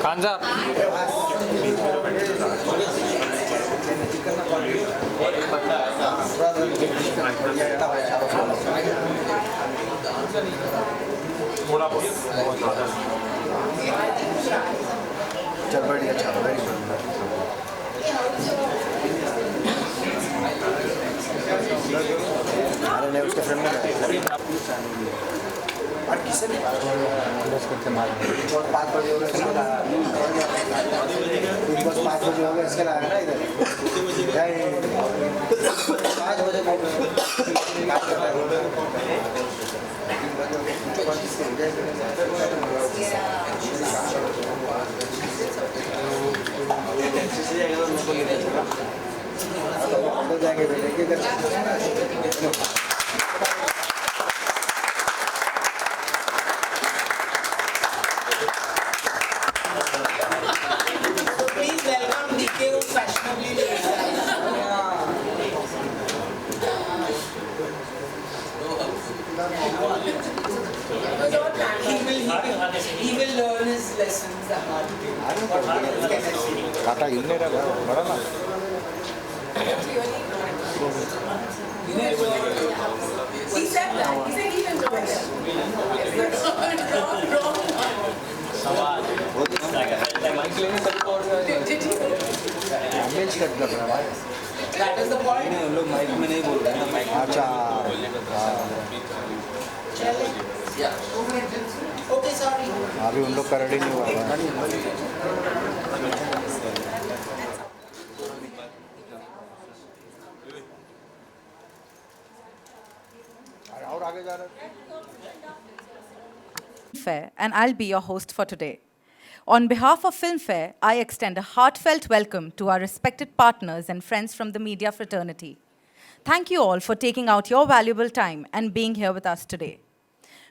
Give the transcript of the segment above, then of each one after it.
खानजा थोड़ा बहुत ज़्यादा चल बढ़िया अच्छा वेरी गुड अरे नहीं उसके फ्रेंड में और किसे नहीं बस करते मार 5 बजे हो गए इसके लगा बस 5 बजे हो गए इसके लगा ना इधर 5 बजे बात करता है जाएंगे He will learn his lessons the hard way. काटा इन्ने रहा बड़ा ना He said that. He said he will do it. Wrong. Did he? Damage cut कर रहा है That is the point. नहीं हम लोग माइक में नहीं बोल रहे हैं ना माइक अच्छा Okay, sorry. अभी उन लोग का रेडी नहीं हुआ है और आगे जा रहे Filmfare, and I'll be your host for today. On behalf of Filmfare, I extend a heartfelt welcome to our respected partners and friends from the media fraternity. Thank you all for taking out your valuable time and being here with us today.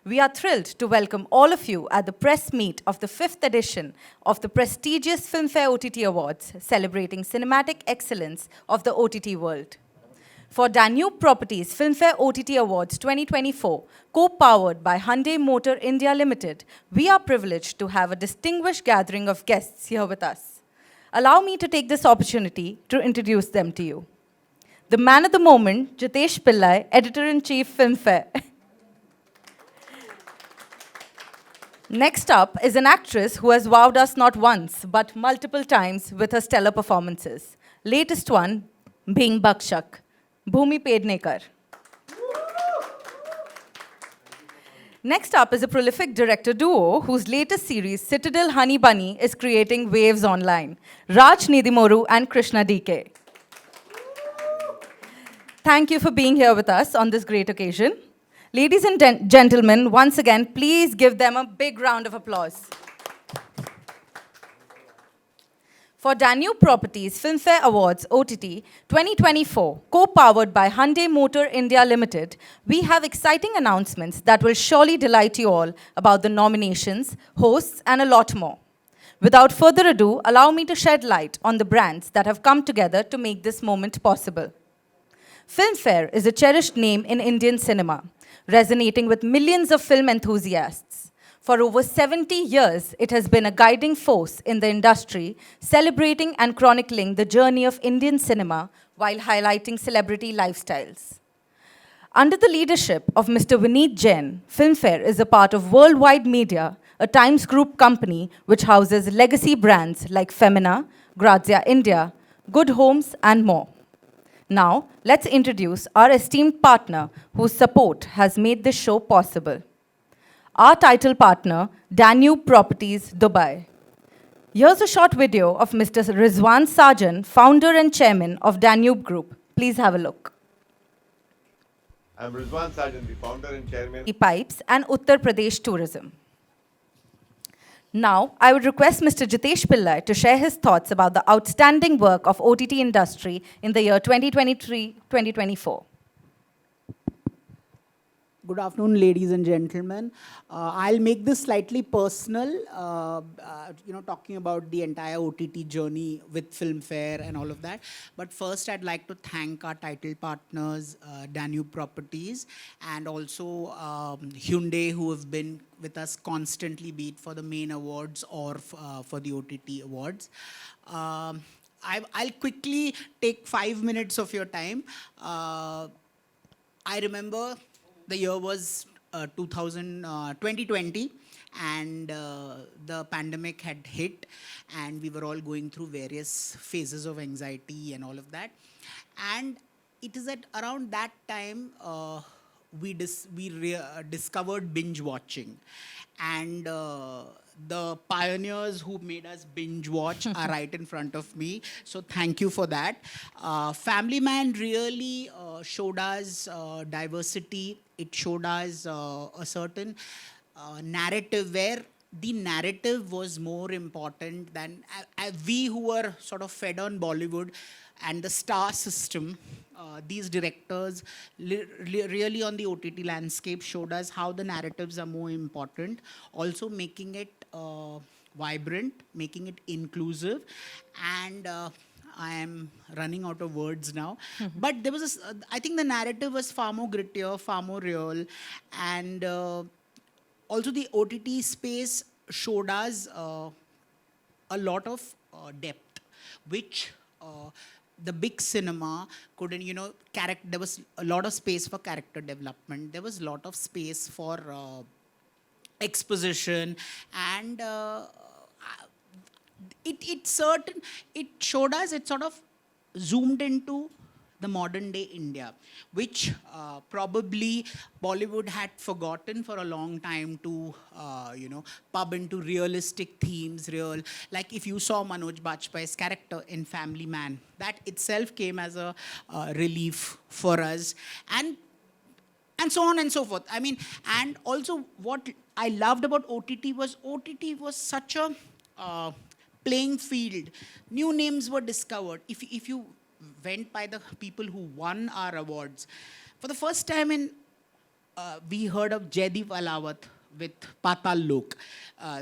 We are thrilled to welcome all of you at the press meet of the 5th edition of the prestigious Filmfare OTT Awards, celebrating cinematic excellence of the OTT world. For Danube Properties Filmfare OTT Awards 2024, co-powered by Hyundai Motor India Limited, we are privileged to have a distinguished gathering of guests here with us. Allow me to take this opportunity to introduce them to you. The man of the moment, Jitesh Pillai, Editor-in-Chief Filmfare. Next up is an actress who has wowed us not once, but multiple times with her stellar performances. Latest one being Bakshak, Bhumi Pednekar. Next up is a prolific director duo whose latest series, Citadel Honey Bunny, is creating waves online. Raj Nidimoru and Krishna DK. Thank you for being here with us on this great occasion. Ladies and gentlemen, once again, please give them a big round of applause. For Danube Properties Filmfare Awards OTT 2024, co-powered by Hyundai Motor India Limited, we have exciting announcements that will surely delight you all about the nominations, hosts, and a lot more. Without further ado, allow me to shed light on the brands that have come together to make this moment possible. Filmfare is a cherished name in Indian cinema, resonating with millions of film enthusiasts. For over 70 years, it has been a guiding force in the industry, celebrating and chronicling the journey of Indian cinema while highlighting celebrity lifestyles. Under the leadership of Mr. Vineet Jain, Filmfare is a part of Worldwide Media, a Times Group company which houses legacy brands like Femina, Grazia India, Good Homes, and more. Now, let's introduce our esteemed partner whose support has made this show possible. Our title partner, Danube Properties, Dubai. Here's a short video of Mr. Rizwan Sajan, founder and chairman of Danube Group. Please have a look. I'm Rizwan Sajan, the founder and chairman. Pipes and Uttar Pradesh Tourism. Now, I would request Mr. Jitesh Pillai to share his thoughts about the outstanding work of OTT industry in the year 2023-2024. Good afternoon, ladies and gentlemen. I'll make this slightly personal, talking about the entire OTT journey with Filmfare and all of that. But first, I'd like to thank our title partners, Danube Properties, and also Hyundai, who have been with us constantly, be it for the main awards or for the OTT awards. I'll quickly take 5 minutes of your time. I remember the year was 2020, and the pandemic had hit, and we were all going through various phases of anxiety and all of that. And it is at around that time we discovered binge watching. And the pioneers who made us binge watch are right in front of me. So thank you for that. Family Man really showed us diversity. It showed us a certain narrative where the narrative was more important than we who were sort of fed on Bollywood and the star system. These directors really on the OTT landscape showed us how the narratives are more important, also making it vibrant, making it inclusive. And I am running out of words now. But there was I think the narrative was far more grittier, far more real. And also the OTT space showed us a lot of depth, which the big cinema couldn't, there was a lot of space for character development. There was a lot of space for exposition, and it showed us, it sort of zoomed into the modern day India, which probably Bollywood had forgotten for a long time to, pub into realistic themes, like if you saw Manoj Bajpayee's character in Family Man, that itself came as a relief for us, and so on and so forth. I mean, and also what I loved about OTT was such a playing field. New names were discovered. If you went by the people who won our awards, for the first time we heard of Jaideep Alawat with Patal Lok.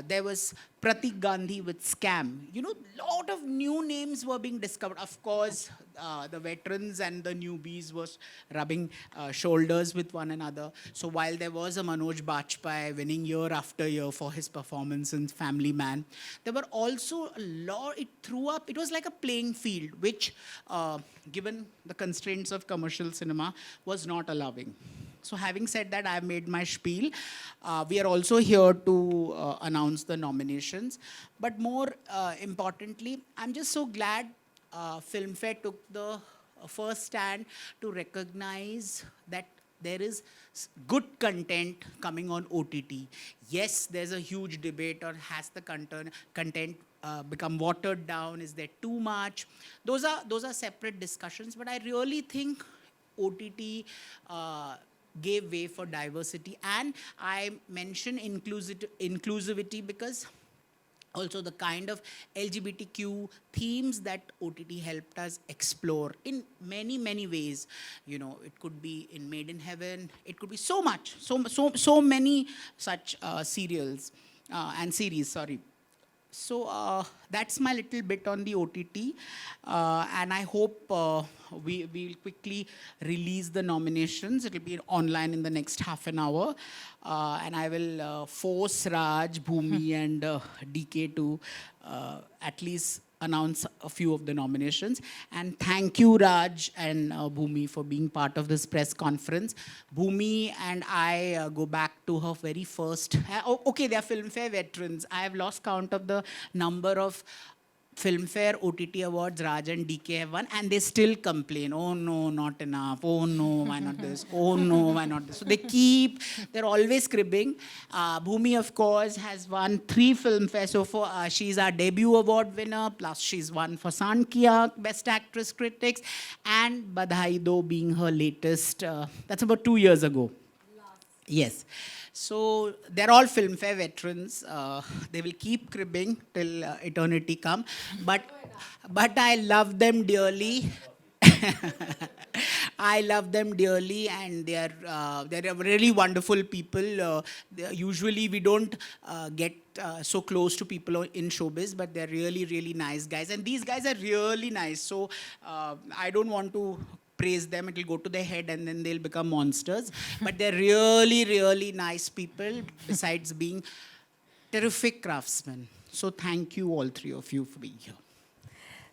There was Pratik Gandhi with Scam. Lot of new names were being discovered. Of course, the veterans and the newbies was rubbing shoulders with one another. So while there was a Manoj Bajpayee winning year after year for his performance in Family Man, there were also a lot, it was like a playing field, which, given the constraints of commercial cinema, was not allowing. So having said that, I've made my spiel. We are also here to announce the nominations. But more importantly, I'm just so glad Filmfare took the first stand to recognize that there is good content coming on OTT. Yes, there's a huge debate on has the content become watered down? Is there too much? Those are separate discussions. But I really think OTT gave way for diversity. And I mention inclusivity because also the kind of LGBTQ themes that OTT helped us explore in many, many ways. It could be in Made in Heaven. It could be so much, so many such serials and series, sorry. So that's my little bit on the OTT, and I hope we'll quickly release the nominations. It'll be online in the next half an hour, and I will force Raj, Bhumi, and DK to at least announce a few of the nominations. And thank you, Raj and Bhumi, for being part of this press conference. Bhumi and I go back to her very first. Okay, they are Filmfare veterans. I have lost count of the number of Filmfare OTT awards Raj and DK have won, and they still complain, oh no, not enough, oh no, why not this, oh no, why not this. So they're always cribbing. Bhumi, of course, has won 3 Filmfare so far. She's our debut award winner, plus she's won for Sankhya, Best Actress Critics, and Badhai Do being her latest, that's about 2 years ago. Yes. So they're all Filmfare veterans. They will keep cribbing till eternity come. But I love them dearly. I love them dearly, and they're really wonderful people. Usually we don't get so close to people in showbiz, but they're really really nice guys, and these guys are really nice. So I don't want to praise them, it'll go to their head and then they'll become monsters. But they're really, really nice people, besides being terrific craftsmen. So thank you, all three of you, for being here.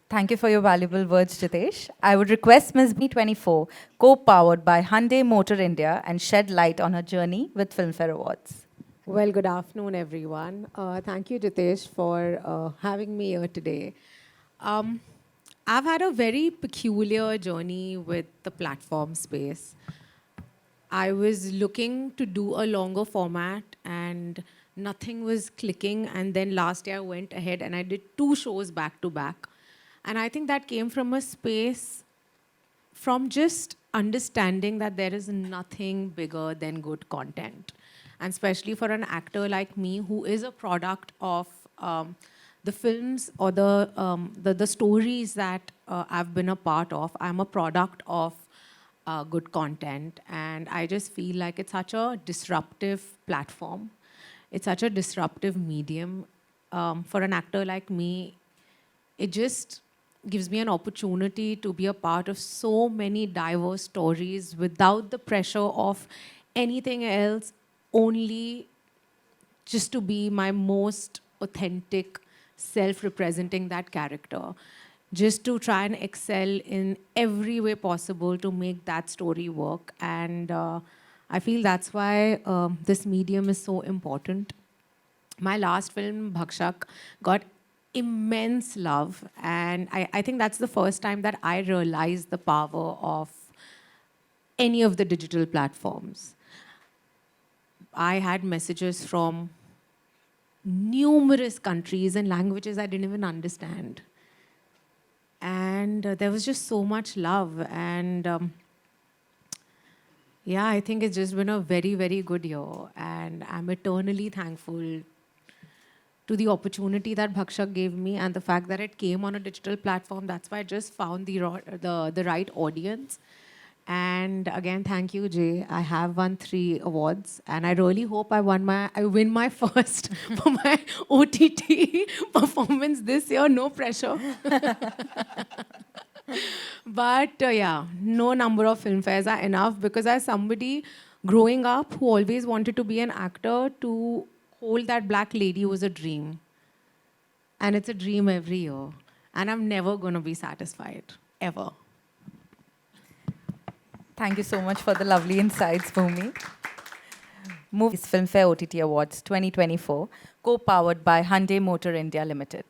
Thank you for your valuable words, Jitesh. I would request Ms. B24, co-powered by Hyundai Motor India, and shed light on her journey with Filmfare Awards. Well, good afternoon, everyone. Thank you, Jitesh, for having me here today. I've had a very peculiar journey with the platform space. I was looking to do a longer format and nothing was clicking. And then last year I went ahead and I did 2 shows back to back. And I think that came from a space from just understanding that there is nothing bigger than good content. And especially for an actor like me, who is a product of the films or the stories that I've been a part of. I'm a product of good content. And I just feel like it's such a disruptive platform. It's such a disruptive medium. For an actor like me, it just gives me an opportunity to be a part of so many diverse stories without the pressure of anything else, only just to be my most authentic self representing that character. Just to try and excel in every way possible to make that story work. And I feel that's why this medium is so important. My last film, Bhakshak, got immense love. And I think that's the first time that I realized the power of any of the digital platforms. I had messages from numerous countries and languages I didn't even understand. And there was just so much love. And yeah, I think it's just been a very, very good year. And I'm eternally thankful to the opportunity that Bhakshak gave me and the fact that it came on a digital platform. That's why I just found the right audience. And again, thank you, Jay. I have won 3 awards, and I really hope I win my first for my OTT performance this year. No pressure. But yeah, no number of filmfares are enough, because as somebody growing up who always wanted to be an actor, to hold that black lady was a dream. And it's a dream every year. And I'm never going to be satisfied, ever. Thank you so much for the lovely insights, Bhumi. Movies Filmfare OTT Awards 2024, co-powered by Hyundai Motor India Limited.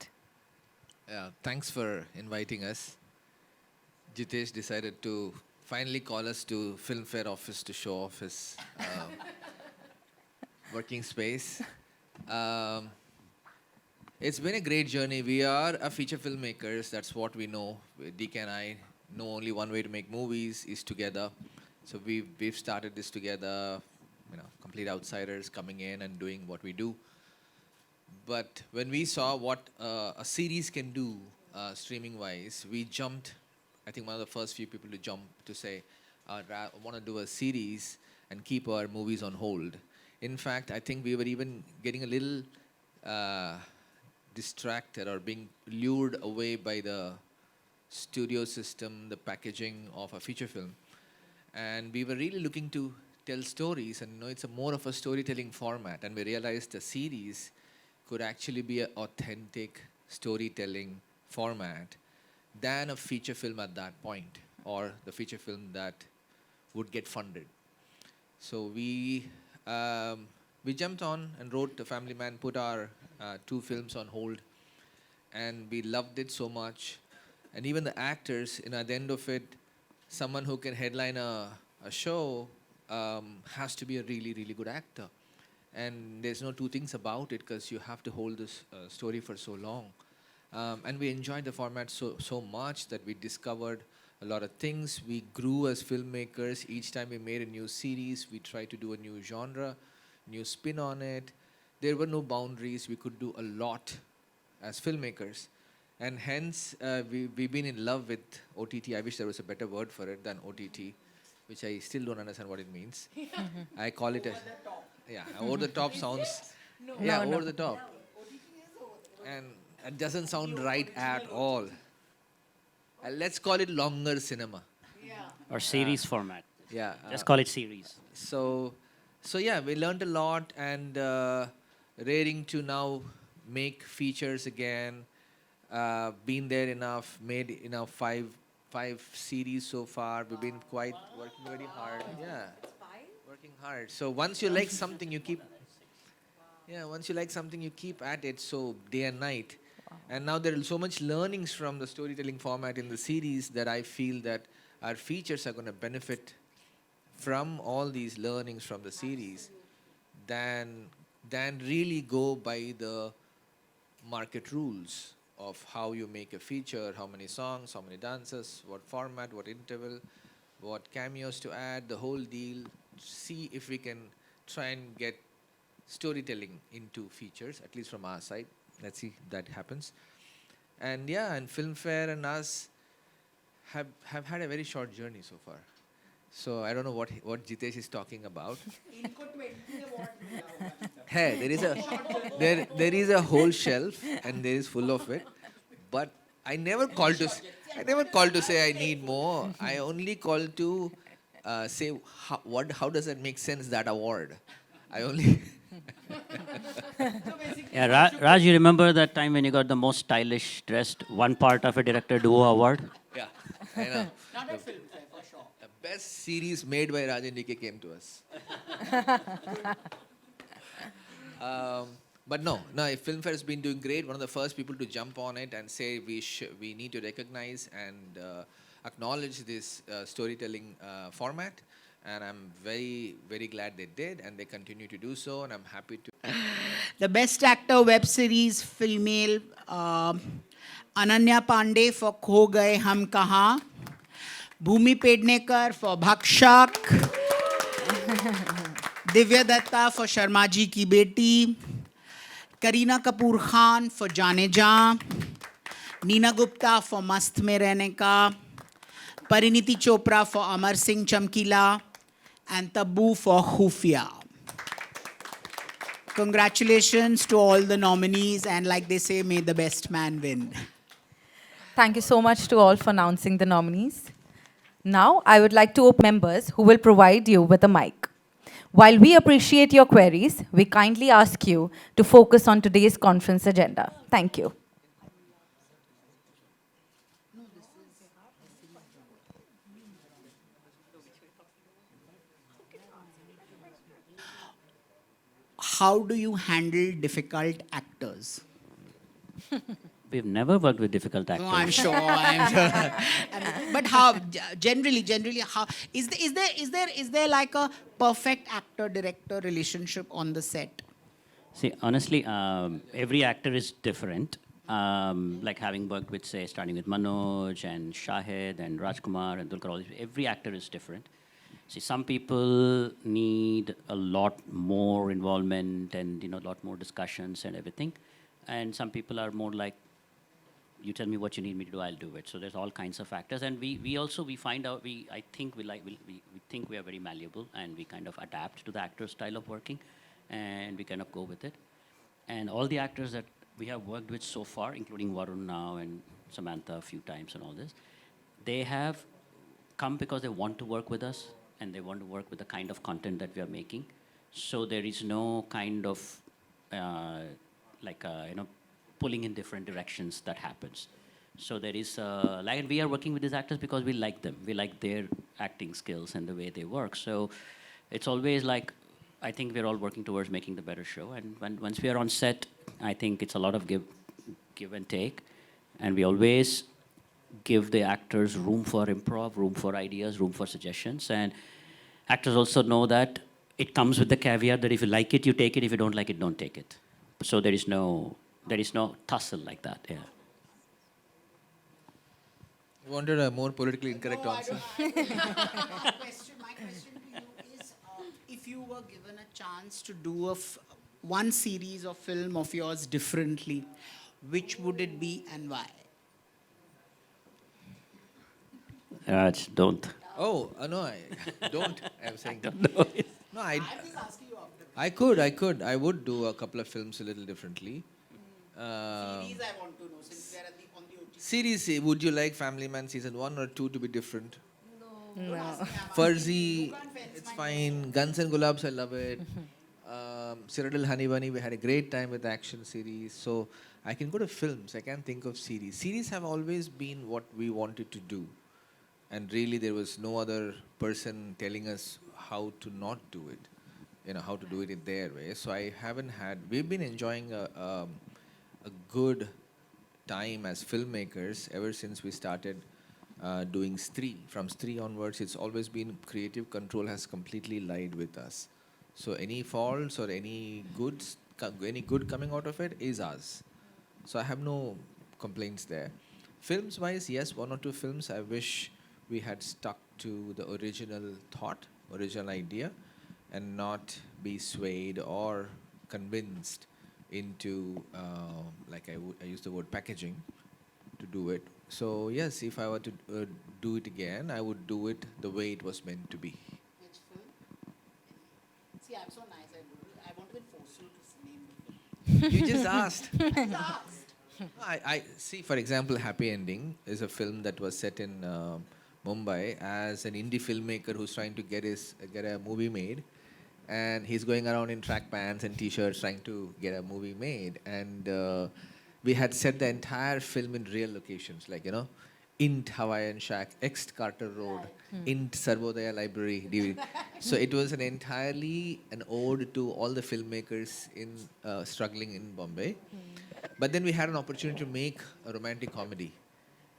Thanks for inviting us. Jitesh decided to finally call us to Filmfare office to show off his working space. It's been a great journey. We are a feature filmmakers. That's what we know. DK and I know only one way to make movies is together. So we've started this together, complete outsiders coming in and doing what we do. But when we saw what a series can do streaming-wise, we jumped. I think one of the first few people to jump to say, I want to do a series and keep our movies on hold. In fact, I think we were even getting a little distracted or being lured away by the studio system, the packaging of a feature film. And we were really looking to tell stories, and it's a more of a storytelling format. And we realized a series could actually be an authentic storytelling format than a feature film at that point, or the feature film that would get funded. So we jumped on and wrote The Family Man, put our 2 films on hold, and we loved it so much. And even the actors, at the end of it, someone who can headline a show has to be a really, really good actor. And there's no 2 things about it, because you have to hold this story for so long. And we enjoyed the format so much that we discovered a lot of things. We grew as filmmakers. Each time we made a new series, we tried to do a new genre, new spin on it. There were no boundaries. We could do a lot as filmmakers. And hence, we've been in love with OTT. I wish there was a better word for it than OTT, which I still don't understand what it means. I call it over the top sounds. Over the top. And it doesn't sound right at all. Let's call it longer cinema. Or series format. Yeah. Just call it series. So yeah, we learned a lot and raring to now make features again. Been there enough, made enough five series so far. We've been quite working very hard. Yeah, working hard. So once you like something, you keep. Yeah, once you like something, you keep at it. So day and night. And now there is so much learnings from the storytelling format in the series that I feel that our features are going to benefit from all these learnings from the series than really go by the market rules of how you make a feature, how many songs, how many dances, what format, what interval, what cameos to add, the whole deal. See if we can try and get storytelling into features, at least from our side. Let's see if that happens. And yeah, and Filmfare and us have had a very short journey so far. So I don't know what Jitesh is talking about. Hey, there is a whole shelf and there is full of it. But I never called to say I need more. I only called to say how does that make sense, that award? I only Yeah, Raj, you remember that time when you got the most stylish dressed one part of a director duo award? Yeah, I know. Not at Filmfare, for sure. The best series made by Rajan DK came to us. But no, if Filmfare has been doing great. One of the first people to jump on it and say we need to recognize and acknowledge this storytelling format. And I'm very, very glad they did, and they continue to do so, and I'm happy to. The Best Actor Web Series female, Ananya Pandey for Kho Gaye Hum Kahan, Bhumi Pednekar for Bhakshak, Divya Datta for Sharma Ji Ki Beti, Kareena Kapoor Khan for Jaane Jaan, Neena Gupta for Mast Mein Rehne Ka, Pariniti Chopra for Amar Singh Chamkila, and Tabu for Khufia. Congratulations to all the nominees, and like they say, may the best man win. Thank you so much to all for announcing the nominees. Now, I would like to open members who will provide you with a mic. While we appreciate your queries, we kindly ask you to focus on today's conference agenda. Thank you. How do you handle difficult actors? We've never worked with difficult actors. No, I'm sure. But how generally, how is there like a perfect actor-director relationship on the set? See, honestly, every actor is different. Like having worked with, say, starting with Manoj and Shahid and Rajkumar and Dulkar, every actor is different. See, some people need a lot more involvement and, a lot more discussions and everything. And some people are more like, you tell me what you need me to do, I'll do it. So there's all kinds of factors. And we find out, we think we are very malleable, and we kind of adapt to the actor's style of working, and we kind of go with it. And all the actors that we have worked with so far, including Varun now and Samantha a few times and all this, they have come because they want to work with us, and they want to work with the kind of content that we are making. So there is no kind of pulling in different directions that happens. So there is and we are working with these actors because we like them. We like their acting skills and the way they work. So it's always like, I think we're all working towards making the better show. And once we are on set, I think it's a lot of give and take. And we always give the actors room for improv, room for ideas, room for suggestions. And actors also know that it comes with the caveat that if you like it, you take it. If you don't like it, don't take it. So there is no tussle like that, yeah. Wanted a more politically incorrect No, I answer. don't. My question to you is, if you were given a chance to do one series of film of yours differently, which would it be and why? Raj, don't. Oh, no, I don't. I'm saying No. no. I'm just asking you after. I would do a couple of films a little differently. Series I want to know, since we are on the OTT. Series, would you like Family Man season 1 or 2 to be different? Don't ask me, I'm Fuzzy, You can't fence it's my fine. Guns and Gulabs, I love it. Cyrodiil Honey Bunny, we had a great time with the action series. So I can go to films. I can't think of series. Series have always been what we wanted to do. And really, there was no other person telling us how to not do it, how to do it in their way. So I haven't had, we've been enjoying a good time as filmmakers ever since we started doing Stree. From Stree onwards, it's always been creative control has completely lied with us. So any faults or any good coming out of it is us. So I have no complaints there. Films wise, yes, 1 or 2 films I wish we had stuck to the original thought, original idea, and not be swayed or convinced into, I use the word packaging to do it. So yes, if I were to do it again, I would do it the way it was meant to be. Which film? See, I'm so nice. I want to force you to name the film. You just asked. I just asked. I see, for example, Happy Ending is a film that was set in Mumbai as an indie filmmaker who's trying to get a movie made, and he's going around in track pants and t-shirts trying to get a movie made. And we had set the entire film in real locations, like Int Hawaiian Shack, Ext Carter Road, Int Sarvodaya Library, DVD. So it was entirely an ode to all the filmmakers in struggling in Bombay. But then we had an opportunity to make a romantic comedy.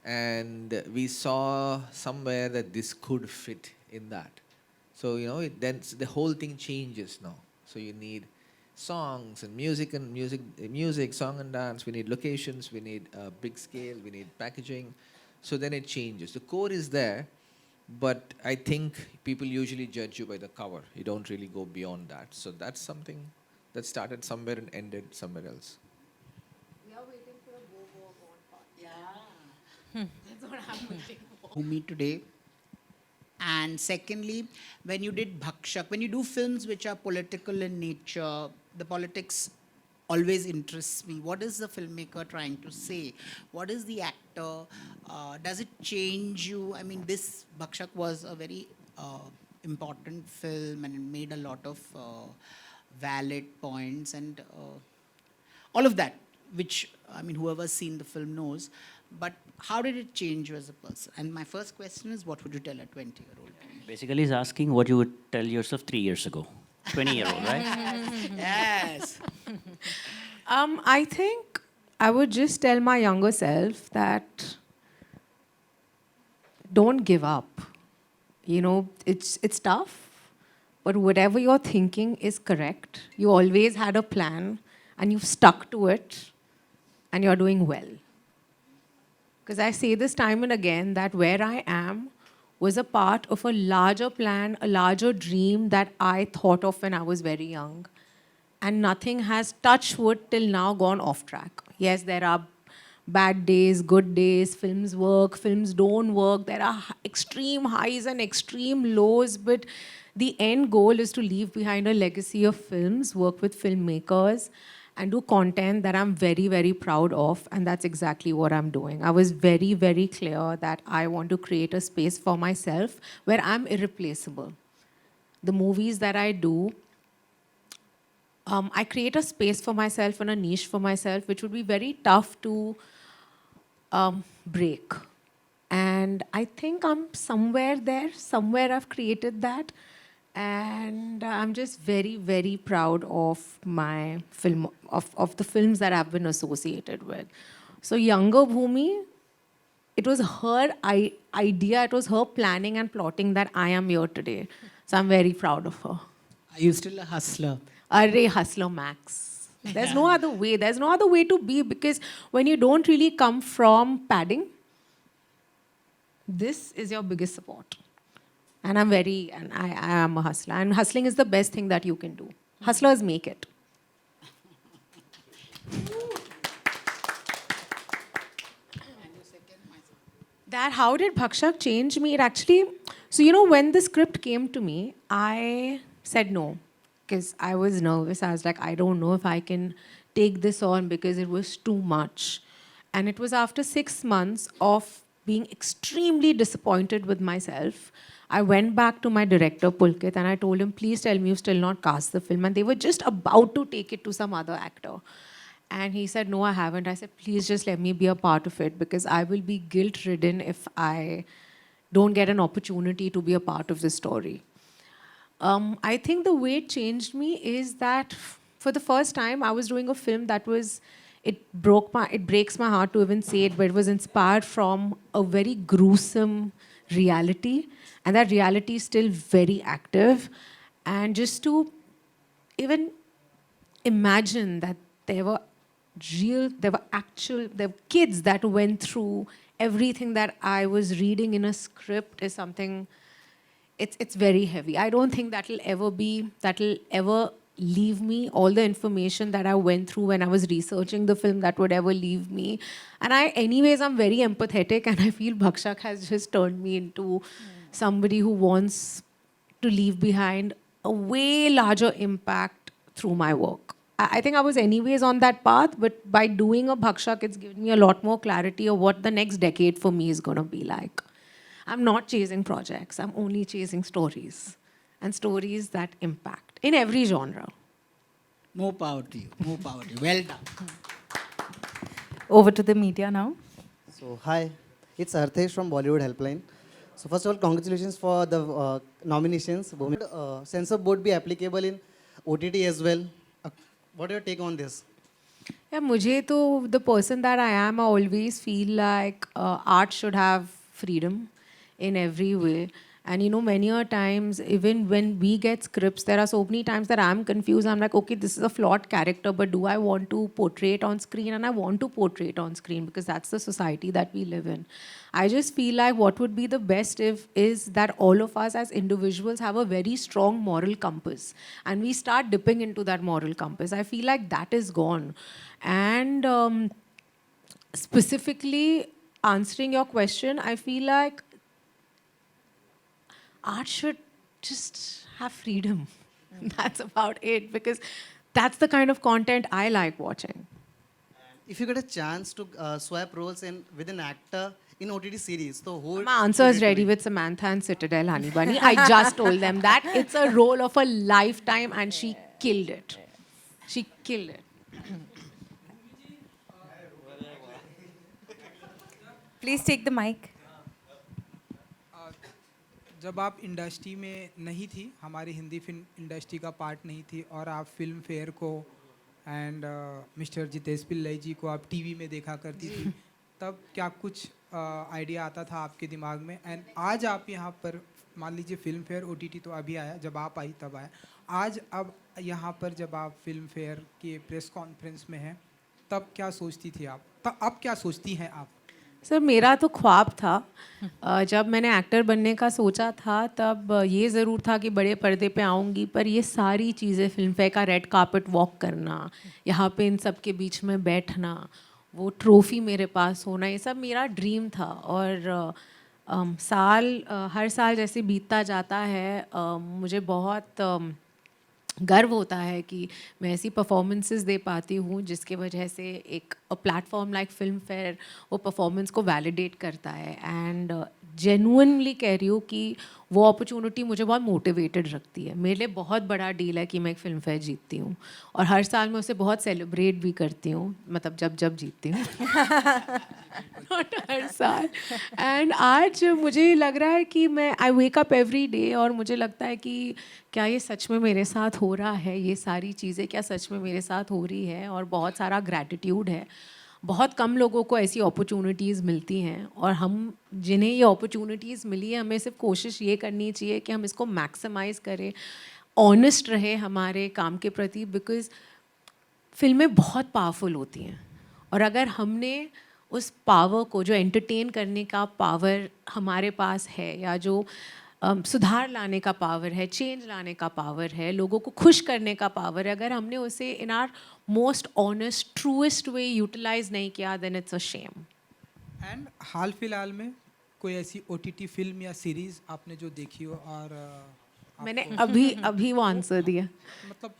And we saw somewhere that this could fit in that. So, then the whole thing changes now. So you need songs and music, song and dance. We need locations, we need big scale, we need packaging. So then it changes. The core is there, but I think people usually judge you by the cover. You don't really go beyond that. So that's something that started somewhere and ended somewhere else. Bhumi today. And secondly, when you did Bhakshak, when you do films which are political in nature, the politics always interests me. What is the filmmaker trying to say? What is the actor? Does it change you? I mean, this Bhakshak was a very important film and it made a lot of valid points and all of that, which, I mean, whoever's seen the film knows. But how did it change you as a person? And my first question is, what would you tell a 20-year-old? Basically, he's asking what you would tell yourself 3 years ago. 20-year-old, right? Yes. I think I would just tell my younger self that don't give up. It's tough, but whatever you're thinking is correct. You always had a plan and you've stuck to it and you're doing well. Because I say this time and again that where I am was a part of a larger plan, a larger dream that I thought of when I was very young. And nothing has, touched wood, till now gone off track. Yes, there are bad days, good days, films work, films don't work. There are extreme highs and extreme lows, but the end goal is to leave behind a legacy of films, work with filmmakers, and do content that I'm very, very proud of, and that's exactly what I'm doing. I was very, very clear that I want to create a space for myself where I'm irreplaceable. The movies that I do, I create a space for myself and a niche for myself, which would be very tough to break. And I think I'm somewhere there, somewhere I've created that. And I'm just very, very proud of my film, of the films that I've been associated with. So younger Bhumi, it was her idea, it was her planning and plotting that I am here today. So I'm very proud of her. Are you still a hustler? Array hustler max. There's no other way. There's no other way to be, because when you don't really come from padding, this is your biggest support. And I am a hustler. And hustling is the best thing that you can do. Hustlers make it. That how did Bhakshak change me? It actually, so you know, when the script came to me, I said no because I was nervous. I was like, I don't know if I can take this on because it was too much. And it was after 6 months of being extremely disappointed with myself. I went back to my director, Pulkit, and I told him, please tell me you've still not cast the film. And they were just about to take it to some other actor. And he said, no, I haven't. I said, please just let me be a part of it because I will be guilt-ridden if I don't get an opportunity to be a part of this story. I think the way it changed me is that for the first time, I was doing a film that was, it breaks my heart to even say it, but it was inspired from a very gruesome reality. And that reality is still very active. And just to even imagine that there were kids that went through everything that I was reading in a script is something, it's very heavy. I don't think that'll ever leave me. All the information that I went through when I was researching the film, that would ever leave me. And I'm very empathetic, and I feel Bhakshak has just turned me into somebody who wants to leave behind a way larger impact through my work. I think I was anyways on that path, but by doing a Bhakshak, it's given me a lot more clarity of what the next decade for me is going to be like. I'm not chasing projects. I'm only chasing stories, and stories that impact in every genre. More power to you. More power to you. Well done. Over to the media now. So, hi, it's Arthesh from Bollywood Helpline. So, first of all, congratulations for the nominations. Would censor board be applicable in OTT as well? What are your take on this? Yeah, the person that I am, I always feel like art should have freedom in every way. And you know, many a times, even when we get scripts, there are so many times that I'm confused. I'm like, okay, this is a flawed character, but do I want to portray it on screen? And I want to portray it on screen because that's the society that we live in. I just feel like what would be the best is that all of us as individuals have a very strong moral compass. And we start dipping into that moral compass. I feel like that is gone. And specifically answering your question, I feel like art should just have freedom. That's about it, because that's the kind of content I like watching. If you get a chance to swap roles with an actor in OTT series, so who? My answer is ready with Samantha and Citadel Honey Bunny. I just told them that it's a role of a lifetime, and she killed it. She killed it. Please take the mic. जब आप industry में नहीं थी, हमारी Hindi film industry का part नहीं थी, और आप फिल्म फेयर को एंड मिस्टर जितेश पिल्लई जी को आप टीवी में देखा करती थी, तब क्या कुछ आइडिया आता था आपके दिमाग में? एंड आज आप यहाँ पर मान लीजिए फिल्म फेयर OTT तो अभी आया, जब आप आई तब आया, आज अब यहाँ पर जब आप फिल्म फेयर के प्रेस कॉन्फ्रेंस में हैं, तब क्या सोचती थी आप? तब अब क्या सोचती हैं आप? सर, मेरा तो ख्वाब था। जब मैंने एक्टर बनने का सोचा था, तब ये ज़रूर था कि बड़े पर्दे पे आऊँगी, पर ये सारी चीज़ें, फिल्म फेयर का रेड कार्पेट वॉक करना, यहाँ पे इन सब के बीच में बैठना, वो ट्रॉफी मेरे पास होना, ये सब मेरा ड्रीम था। और हर साल जैसे बीतता जाता है, मुझे बहुत गर्व होता है कि मैं ऐसी परफॉर्मेंसेस दे पाती हूँ जिसके वजह से एक प्लेटफॉर्म लाइक फिल्म फेयर वो परफॉर्मेंस को वैलिडेट करता है। एंड जेन्युइनली कह रही हूँ कि वो अपॉर्चुनिटी मुझे बहुत मोटिवेटेड रखती है। मेरे लिए बहुत बड़ा डील है कि मैं एक फिल्म फेयर जीतती हूँ, और हर साल मैं उसे बहुत सेलिब्रेट भी करती हूँ, मतलब जब जीतती हूँ। नॉट हर साल। एंड आज मुझे लग रहा है कि मैं आई वेक अप एवरी डे, और मुझे लगता है कि क्या ये सच में मेरे साथ हो रहा है, ये सारी चीज़ें क्या सच में मेरे साथ हो रही है, और बहुत सारा ग्रैटिट्यूड है। बहुत कम लोगों को ऐसी अपॉर्चुनिटीज़ मिलती हैं, और हम जिन्हें ये अपॉर्चुनिटीज़ मिली है, हमें सिर्फ कोशिश ये करनी चाहिए कि हम इसको मैक्सिमाइज़ करें, ऑनेस्ट रहे हमारे काम के प्रति, बिकॉज़ फिल्में बहुत पावरफुल होती हैं, और अगर हमने उस पावर को, जो एंटरटेन करने का पावर हमारे पास है, या जो सुधार लाने का पावर है, चेंज लाने का पावर है, लोगों को खुश करने का पावर है, अगर हमने उसे in our most honest truest way utilise नहीं किया, then it's a shame. And हाल फिलहाल में कोई ऐसी OTT फिल्म या सीरीज आपने जो देखी हो और मैंने आपको- अभी वो आंसर दिया. मतलब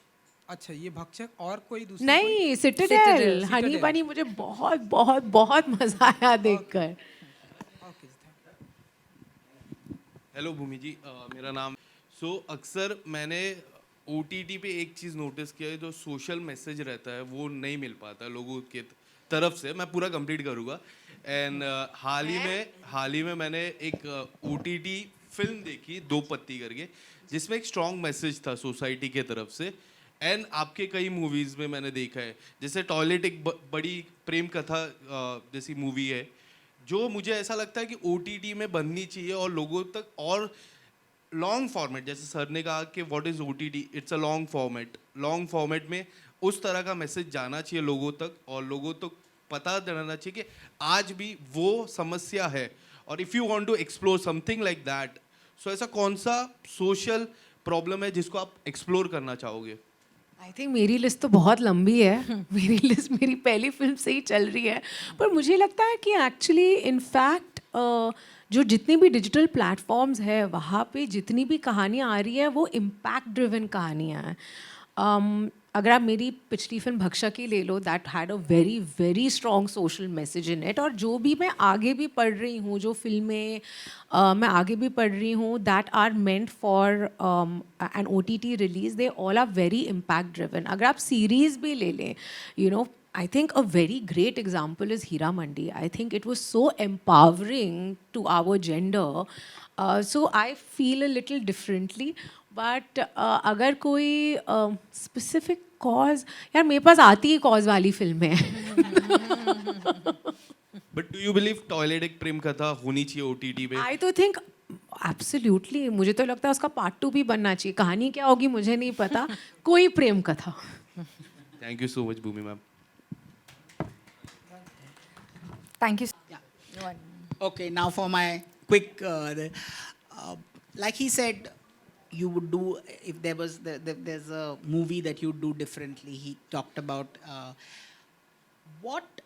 अच्छा, ये भक्षक और कोई दूसरी नहीं, सिटाडेल, Citadel. हनी बनी मुझे बहुत बहुत बहुत मजा आया देखकर. Okay ji, thank you. Hello Bhumi ji, मेरा नाम अक्सर मैंने OTT पे एक चीज़ नोटिस किया है, जो सोशल मैसेज रहता है वो नहीं मिल पाता लोगों के तरफ से. मैं पूरा कंप्लीट करूँगा. एंड हाल ही में मैंने एक OTT फिल्म देखी, दो पत्ती करके, जिसमें एक स्ट्रॉन्ग मैसेज था सोसाइटी के तरफ से. एंड आपके कई मूवीज़ में मैंने देखा है, जैसे टॉयलेट एक बड़ी प्रेम कथा जैसी मूवी है, जो मुझे ऐसा लगता है कि OTT में बननी चाहिए और लोगों तक, और लॉन्ग फॉर्मेट, जैसे सर ने कहा कि what is OTT, it's a long format में उस तरह का मैसेज जाना चाहिए लोगों तक, और लोगों तक पता चलना चाहिए कि आज भी वो समस्या है. और if you want to explore something like that, so ऐसा कौन सा सोशल प्रॉब्लम है जिसको आप एक्सप्लोर करना चाहोगे? आई थिंक मेरी लिस्ट तो बहुत लंबी है. मेरी लिस्ट मेरी पहली फिल्म से ही चल रही है. पर मुझे लगता है कि एक्चुअली इनफैक्ट जो जितनी भी डिजिटल प्लेटफॉर्म्स है, वहाँ पे जितनी भी कहानियाँ आ रही है, वो इम्पैक्ट ड्रिवन कहानियाँ हैं. अगर आप मेरी पिछली फिल्म भक्षक ही ले लो, that had a very very strong social message in it. और जो भी मैं आगे भी पढ़ रही हूँ, जो फिल्में मैं आगे भी पढ़ रही हूँ, that are meant for an OTT release, they all are very impact driven. अगर आप सीरीज़ भी ले लें, you know, I think a very great example is Hira Mandi. I think it was so empowering to our gender. So I feel a little differently. But अगर कोई specific cause, यार मेरे पास आती ही cause वाली फिल्में हैं. But do you believe toilet एक प्रेम कथा होनी चाहिए OTT पे? I तो think absolutely. मुझे तो लगता है उसका पार्ट 2 भी बनना चाहिए. कहानी क्या होगी मुझे नहीं पता. कोई प्रेम कथा. Thank you so much Bhumi ma'am. Thank you. Okay, now for my quick, like he said, you would do, if there was, there's a movie that you do differently. He talked about what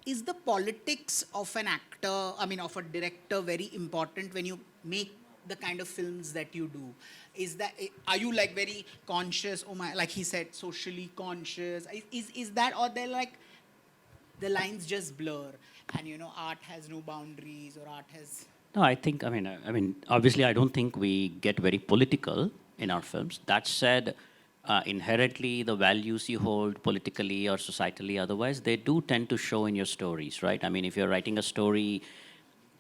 is the politics of an actor, I mean, of a director, very important when you make the kind of films that you do? Is that, are you like very conscious, oh my, like he said, socially conscious? Is that, or they're like, the lines just blur, and you know, art has no boundaries, or art has... No, I mean, obviously, I don't think we get very political in our films. That said, inherently, the values you hold politically or societally, otherwise, they do tend to show in your stories, right? I mean, if you're writing a story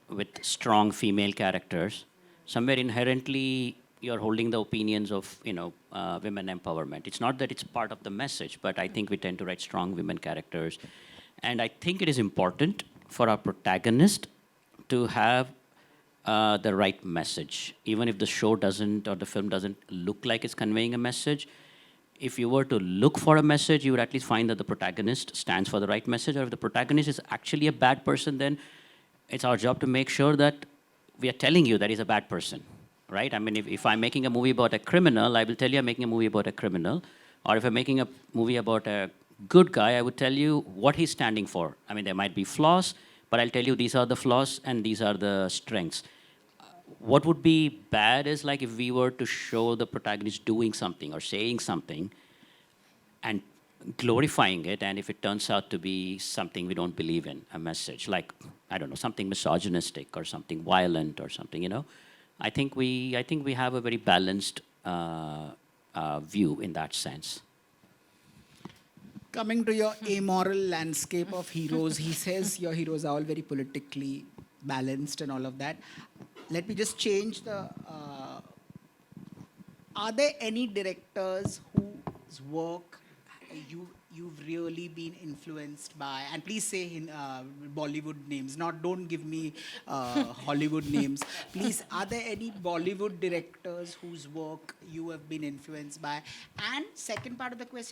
with strong female characters, somewhere inherently you're holding the opinions of, women empowerment. It's not that it's part of the message, but I think we tend to write strong women characters. And I think it is important for our protagonist to have the right message. Even if the show doesn't, or the film doesn't look like it's conveying a message, if you were to look for a message, you would at least find that the protagonist stands for the right message. Or if the protagonist is actually a bad person, then it's our job to make sure that we are telling you that he's a bad person, right? I mean, if I'm making a movie about a criminal, I will tell you I'm making a movie about a criminal. Or if I'm making a movie about a good guy, I would tell you what he's standing for. I mean, there might be flaws, but I'll tell you these are the flaws and these are the strengths. What would be bad is like if we were to show the protagonist doing something or saying something and glorifying it, and if it turns out to be something we don't believe in, a message like, I don't know, something misogynistic or something violent or something, I think we have a very balanced view in that sense. Coming to your amoral landscape of heroes, he says your heroes are all very politically balanced and all of that. Let me just change the... are there any directors whose work you've really been influenced by? And please say in Bollywood names, don't give me Hollywood names. Please, are there any Bollywood directors whose work you have been influenced by? And second part of the question,